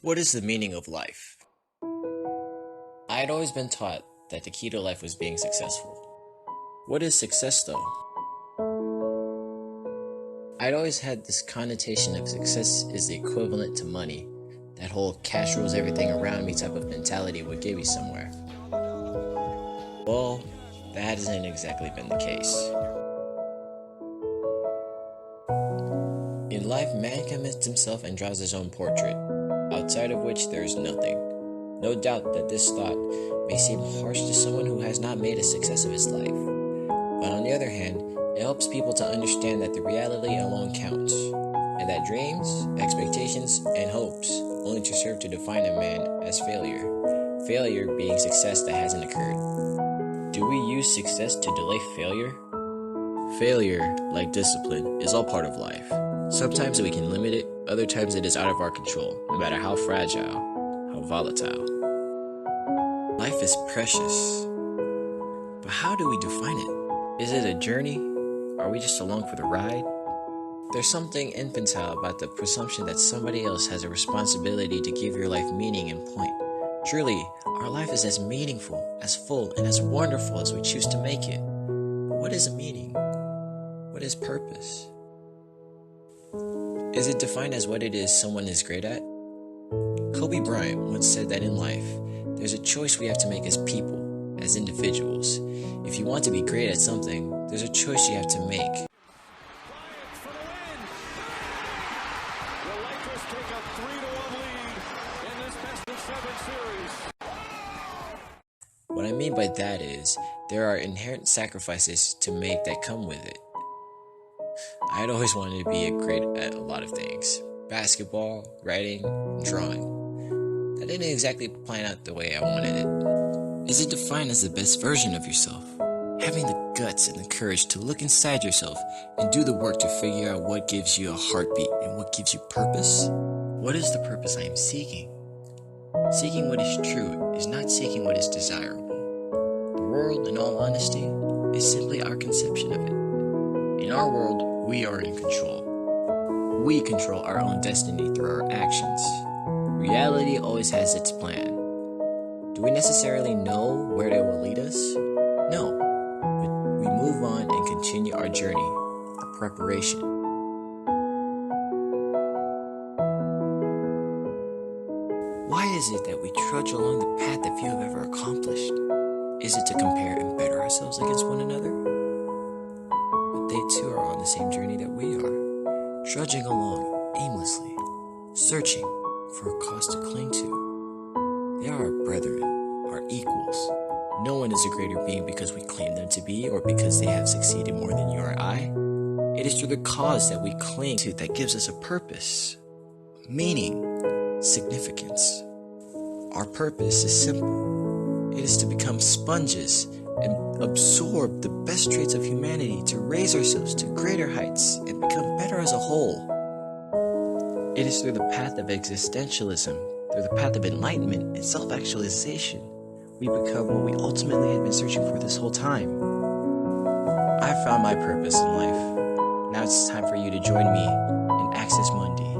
What is the meaning of life? I had always been taught that the key to life was being successful. What is success though? I'd always had this connotation of success is the equivalent to money. That whole cash rules everything around me type of mentality would get me somewhere. Well, that hasn't exactly been the case. In life, man commits himself and draws his own portrait, outside of which there is nothing. No doubt that this thought may seem harsh to someone who has not made a success of his life. But on the other hand, it helps people to understand that the reality alone counts, and that dreams, expectations, and hopes only to serve to define a man as failure. Failure being success that hasn't occurred. Do we use success to delay failure? Failure, like discipline, is all part of life. Sometimes we can limit it, other times it is out of our control, no matter how fragile, how volatile. Life is precious, but how do we define it? Is it a journey? Are we just along for the ride? There's something infantile about the presumption that somebody else has a responsibility to give your life meaning and point. Truly, our life is as meaningful, as full, and as wonderful as we choose to make it. But what is a meaning? What is purpose? Is it defined as what it is someone is great at? Kobe Bryant once said that in life, there's a choice we have to make as people, as individuals. If you want to be great at something, there's a choice you have to make. The Lakers take a 3-1 lead in this best-of-7 series. What I mean by that is, there are inherent sacrifices to make that come with it. I had always wanted to be great at a lot of things. Basketball, writing, drawing. That didn't exactly plan out the way I wanted it. Is it defined as the best version of yourself? Having the guts and the courage to look inside yourself and do the work to figure out what gives you a heartbeat and what gives you purpose? What is the purpose I am seeking? Seeking what is true is not seeking what is desirable. The world, in all honesty, is simply our conception of it. In our world, we are in control. We control our own destiny through our actions. Reality always has its plan. Do we necessarily know where it will lead us? No, but we move on and continue our journey, our preparation. Why is it that we trudge along the path that few have ever accomplished? Is it to compare and better ourselves against one another? But they too are on the same journey that we are, trudging along aimlessly, searching for a cause to cling to. They are our brethren, our equals. No one is a greater being because we claim them to be or because they have succeeded more than you or I. It is through the cause that we cling to that gives us a purpose, meaning, significance. Our purpose is simple. It is to become sponges and absorb the best traits of humanity to raise ourselves to greater heights and become better as a whole. It is through the path of existentialism, through the path of enlightenment and self-actualization, we become what we ultimately had been searching for this whole time. I found my purpose in life. Now it's time for you to join me in Access Mundi.